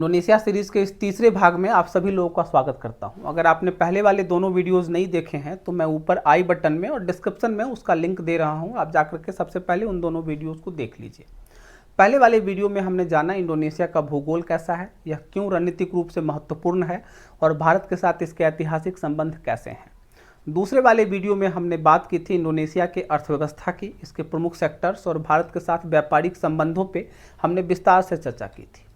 Indonesia series के इस तीसरे भाग में आप सभी लोगों का स्वागत करता हूं। अगर आपने पहले वाले दोनों वीडियोस नहीं देखे हैं तो मैं ऊपर आई बटन में और डिस्क्रिप्शन में उसका लिंक दे रहा हूं, आप जाकर के सबसे पहले उन दोनों वीडियोस को देख लीजिए। पहले वाले वीडियो में हमने जाना इंडोनेशिया का भूगोल कैसा है, यह क्यों रणनीतिक रूप से महत्वपूर्ण है और भारत के साथ इसके ऐतिहासिक संबंध कैसे हैं। दूसरे वाले वीडियो में हमने बात की थी इंडोनेशिया के अर्थव्यवस्था की, इसके प्रमुख सेक्टर्स और भारत के साथ व्यापारिक संबंधों पे हमने विस्तार से चर्चा की थी।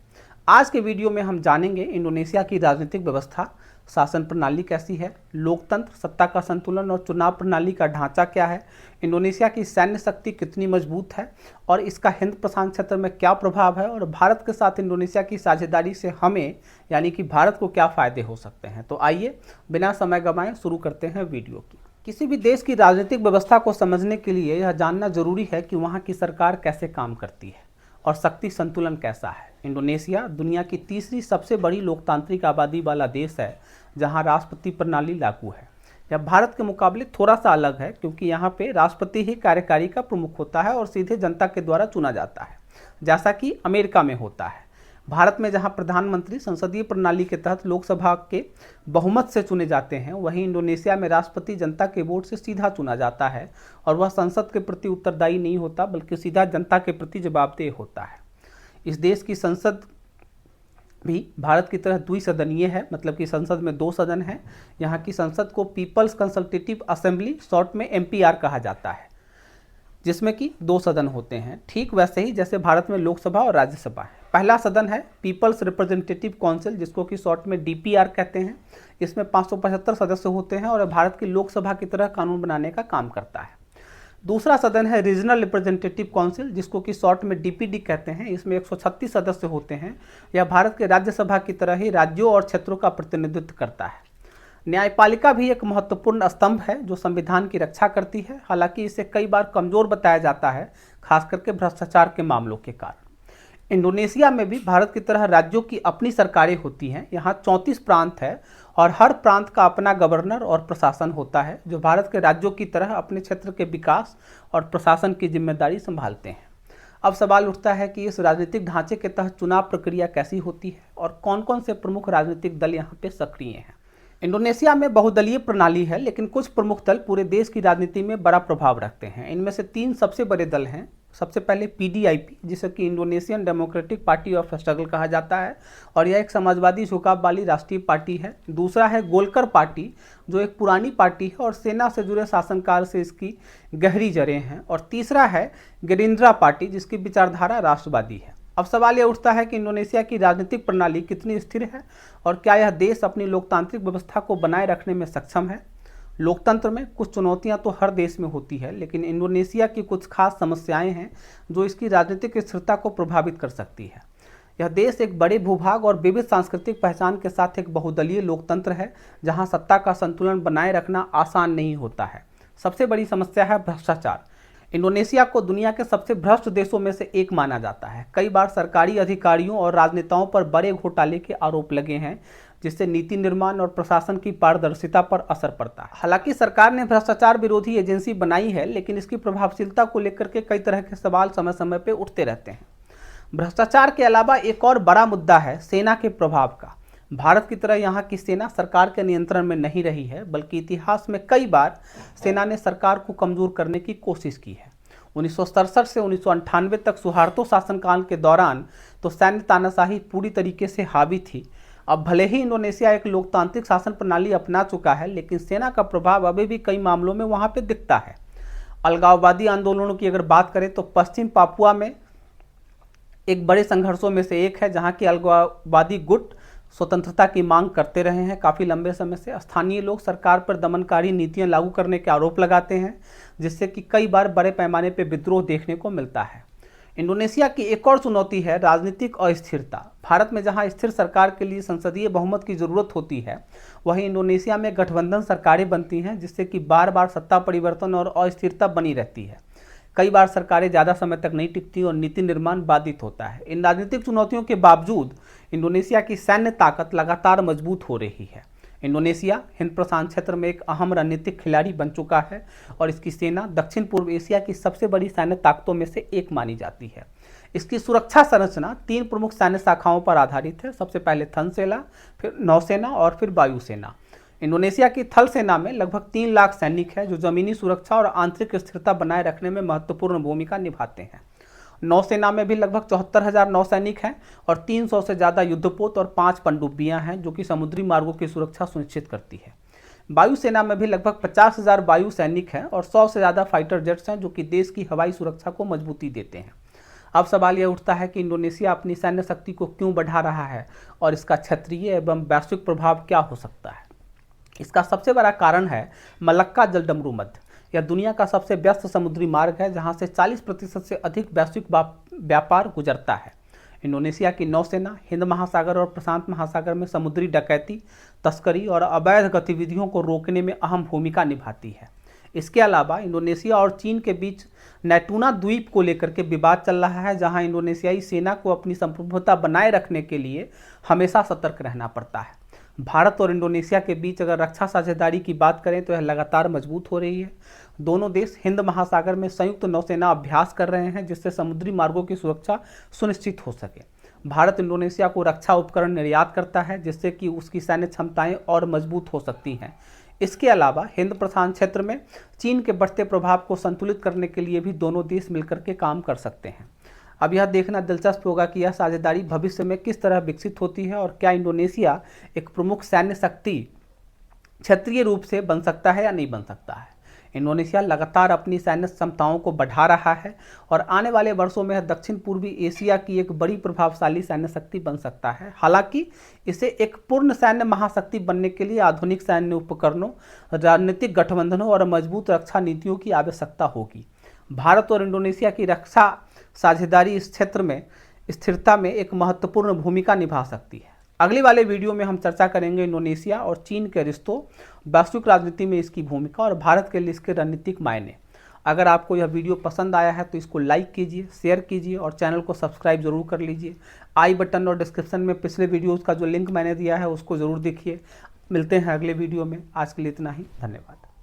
आज के वीडियो में हम जानेंगे इंडोनेशिया की राजनीतिक व्यवस्था, शासन प्रणाली कैसी है, लोकतंत्र, सत्ता का संतुलन और चुनाव प्रणाली का ढांचा क्या है, इंडोनेशिया की सैन्य शक्ति कितनी मजबूत है और इसका हिंद प्रशांत क्षेत्र में क्या प्रभाव है और भारत के साथ इंडोनेशिया की साझेदारी से हमें यानी कि भारत को क्या फायदे हो सकते हैं। तो आइए बिना समय गंवाए शुरू करते हैं वीडियो की। किसी भी देश की राजनीतिक व्यवस्था को समझने के लिए यह जानना जरूरी है कि वहाँ की सरकार कैसे काम करती है और शक्ति संतुलन कैसा है। इंडोनेशिया दुनिया की तीसरी सबसे बड़ी लोकतांत्रिक आबादी वाला देश है जहां राष्ट्रपति प्रणाली लागू है। यह भारत के मुकाबले थोड़ा सा अलग है क्योंकि यहाँ पे राष्ट्रपति ही कार्यकारी का प्रमुख होता है और सीधे जनता के द्वारा चुना जाता है, जैसा कि अमेरिका में होता है। भारत में जहाँ प्रधानमंत्री संसदीय प्रणाली के तहत लोकसभा के बहुमत से चुने जाते हैं, वहीं इंडोनेशिया में राष्ट्रपति जनता के वोट से सीधा चुना जाता है और वह संसद के प्रति उत्तरदायी नहीं होता बल्कि सीधा जनता के प्रति जवाबदेह होता है। इस देश की संसद भी भारत की तरह द्विसदनीय है, मतलब कि संसद में 2 सदन हैं। यहाँ की संसद को पीपल्स कंसल्टेटिव असेंबली, शॉर्ट में एमपीआर कहा जाता है, जिसमें कि 2 सदन होते हैं, ठीक वैसे ही जैसे भारत में लोकसभा और राज्यसभा है। पहला सदन है पीपल्स रिप्रेजेंटेटिव काउंसिल, जिसको कि शॉर्ट में डीपीआर कहते हैं। इसमें 575 सदस्य होते हैं और भारत की लोकसभा की तरह कानून बनाने का काम करता है। दूसरा सदन है रीजनल रिप्रेजेंटेटिव काउंसिल, जिसको कि शॉर्ट में डीपीडी कहते हैं। इसमें 136 सदस्य होते हैं। यह भारत के राज्यसभा की तरह ही राज्यों और क्षेत्रों का प्रतिनिधित्व करता है। न्यायपालिका भी एक महत्वपूर्ण स्तंभ है जो संविधान की रक्षा करती है, हालांकि इसे कई बार कमजोर बताया जाता है, खास करके भ्रष्टाचार के मामलों के कारण। इंडोनेशिया में भी भारत की तरह राज्यों की अपनी सरकारें होती हैं। यहाँ 34 प्रांत है और हर प्रांत का अपना गवर्नर और प्रशासन होता है जो भारत के राज्यों की तरह अपने क्षेत्र के विकास और प्रशासन की जिम्मेदारी संभालते हैं। अब सवाल उठता है कि इस राजनीतिक ढांचे के तहत चुनाव प्रक्रिया कैसी होती है और कौन कौन से प्रमुख राजनीतिक दल यहाँ पे सक्रिय हैं। इंडोनेशिया में बहुदलीय प्रणाली है, लेकिन कुछ प्रमुख दल पूरे देश की राजनीति में बड़ा प्रभाव रखते हैं। इनमें से 3 सबसे बड़े दल हैं। सबसे पहले पीडीआईपी, जिसे कि Indonesian democratic party of struggle कहा जाता है और यह एक समाजवादी झुकाव वाली राष्ट्रीय पार्टी है। दूसरा है गोलकर पार्टी, जो एक पुरानी पार्टी है और सेना से जुड़े शासनकाल से इसकी गहरी जड़ें हैं। और तीसरा है गेरिंद्रा पार्टी, जिसकी विचारधारा राष्ट्रवादी है। अब सवाल यह उठता है कि इंडोनेशिया की राजनीतिक प्रणाली कितनी स्थिर है और क्या यह देश अपनी लोकतांत्रिक व्यवस्था को बनाए रखने में सक्षम है। लोकतंत्र में कुछ चुनौतियां तो हर देश में होती है, लेकिन इंडोनेशिया की कुछ खास समस्याएं हैं जो इसकी राजनीतिक स्थिरता को प्रभावित कर सकती है। यह देश एक बड़े भूभाग और विविध सांस्कृतिक पहचान के साथ एक बहुदलीय लोकतंत्र है, जहां सत्ता का संतुलन बनाए रखना आसान नहीं होता है। सबसे बड़ी समस्या है भ्रष्टाचार। इंडोनेशिया को दुनिया के सबसे भ्रष्ट देशों में से एक माना जाता है। कई बार सरकारी अधिकारियों और राजनेताओं पर बड़े घोटाले के आरोप लगे हैं, जिससे नीति निर्माण और प्रशासन की पारदर्शिता पर असर पड़ता है। हालांकि सरकार ने भ्रष्टाचार विरोधी एजेंसी बनाई है, लेकिन इसकी प्रभावशीलता को लेकर के कई तरह के सवाल समय समय पर उठते रहते हैं। भ्रष्टाचार के अलावा एक और बड़ा मुद्दा है सेना के प्रभाव का। भारत की तरह यहाँ की सेना सरकार के नियंत्रण में नहीं रही है, बल्कि इतिहास में कई बार सेना ने सरकार को कमजोर करने की कोशिश की है। 1967 से 1998 तक सुहार्तो शासनकाल के दौरान तो सैन्य तानाशाही पूरी तरीके से हावी थी। अब भले ही इंडोनेशिया एक लोकतांत्रिक शासन प्रणाली अपना चुका है, लेकिन सेना का प्रभाव अभी भी कई मामलों में वहाँ पे दिखता है। अलगाववादी आंदोलनों की अगर बात करें तो पश्चिम पापुआ में एक बड़े संघर्षों में से एक है, जहाँ की अलगाववादी गुट स्वतंत्रता की मांग करते रहे हैं काफ़ी लंबे समय से। स्थानीय लोग सरकार पर दमनकारी नीतियां लागू करने के आरोप लगाते हैं, जिससे कि कई बार बड़े पैमाने पर विद्रोह देखने को मिलता है। इंडोनेशिया की एक और चुनौती है राजनीतिक अस्थिरता। भारत में जहां स्थिर सरकार के लिए संसदीय बहुमत की जरूरत होती है, वहीं इंडोनेशिया में गठबंधन सरकारें बनती हैं, जिससे कि बार बार सत्ता परिवर्तन और अस्थिरता बनी रहती है। कई बार सरकारें ज़्यादा समय तक नहीं टिकती और नीति निर्माण बाधित होता है। इन राजनीतिक चुनौतियों के बावजूद इंडोनेशिया की सैन्य ताकत लगातार मजबूत हो रही है। इंडोनेशिया हिंद प्रशांत क्षेत्र में एक अहम रणनीतिक खिलाड़ी बन चुका है और इसकी सेना दक्षिण पूर्व एशिया की सबसे बड़ी सैन्य ताकतों में से एक मानी जाती है। इसकी सुरक्षा संरचना 3 प्रमुख सैन्य शाखाओं पर आधारित है। सबसे पहले थल सेना, फिर नौसेना और फिर वायुसेना। इंडोनेशिया की थल सेना में लगभग 3 लाख सैनिक हैं जो जमीनी सुरक्षा और आंतरिक स्थिरता बनाए रखने में महत्वपूर्ण भूमिका निभाते हैं। नौसेना में भी लगभग 74,000 नौसैनिक हैं और 300 से ज़्यादा युद्धपोत और 5 पनडुब्बियां हैं जो कि समुद्री मार्गों की सुरक्षा सुनिश्चित करती है। वायुसेना में भी लगभग 50,000 वायु सैनिक हैं और 100 से ज़्यादा फाइटर जेट्स हैं जो कि देश की हवाई सुरक्षा को मजबूती देते हैं। अब सवाल यह उठता है कि इंडोनेशिया अपनी सैन्य शक्ति को क्यों बढ़ा रहा है और इसका क्षेत्रीय एवं वैश्विक प्रभाव क्या हो सकता है। इसका सबसे बड़ा कारण है मलक्का जलडमरू मध्य। यह दुनिया का सबसे व्यस्त समुद्री मार्ग है जहां से 40% से अधिक वैश्विक व्यापार गुजरता है। इंडोनेशिया की नौसेना हिंद महासागर और प्रशांत महासागर में समुद्री डकैती, तस्करी और अवैध गतिविधियों को रोकने में अहम भूमिका निभाती है। इसके अलावा इंडोनेशिया और चीन के बीच नैटूना द्वीप को लेकर के विवाद चल रहा है, जहां इंडोनेशियाई सेना को अपनी संप्रभुता बनाए रखने के लिए हमेशा सतर्क रहना पड़ता है। भारत और इंडोनेशिया के बीच अगर रक्षा साझेदारी की बात करें तो यह लगातार मजबूत हो रही है। दोनों देश हिंद महासागर में संयुक्त नौसेना अभ्यास कर रहे हैं जिससे समुद्री मार्गों की सुरक्षा सुनिश्चित हो सके। भारत इंडोनेशिया को रक्षा उपकरण निर्यात करता है जिससे कि उसकी सैन्य क्षमताएं और मजबूत हो सकती हैं। इसके अलावा हिंद प्रशांत क्षेत्र में चीन के बढ़ते प्रभाव को संतुलित करने के लिए भी दोनों देश मिलकर के काम कर सकते हैं। अब यह देखना दिलचस्प होगा कि यह साझेदारी भविष्य में किस तरह विकसित होती है और क्या इंडोनेशिया एक प्रमुख सैन्य शक्ति क्षेत्रीय रूप से बन सकता है या नहीं बन सकता है। इंडोनेशिया लगातार अपनी सैन्य क्षमताओं को बढ़ा रहा है और आने वाले वर्षों में दक्षिण पूर्वी एशिया की एक बड़ी प्रभावशाली सैन्य शक्ति बन सकता है। हालांकि इसे एक पूर्ण सैन्य महाशक्ति बनने के लिए आधुनिक सैन्य उपकरणों, राजनीतिक गठबंधनों और मजबूत रक्षा नीतियों की आवश्यकता होगी। भारत और इंडोनेशिया की रक्षा साझेदारी इस क्षेत्र में स्थिरता में एक महत्वपूर्ण भूमिका निभा सकती है। अगले वाले वीडियो में हम चर्चा करेंगे इंडोनेशिया और चीन के रिश्तों, वैश्विक राजनीति में इसकी भूमिका और भारत के लिए इसके रणनीतिक मायने। अगर आपको यह वीडियो पसंद आया है तो इसको लाइक कीजिए, शेयर कीजिए और चैनल को सब्सक्राइब जरूर कर लीजिए। आई बटन और डिस्क्रिप्शन में पिछले वीडियोज़ का जो लिंक मैंने दिया है उसको ज़रूर देखिए। मिलते हैं अगले वीडियो में। आज के लिए इतना ही, धन्यवाद।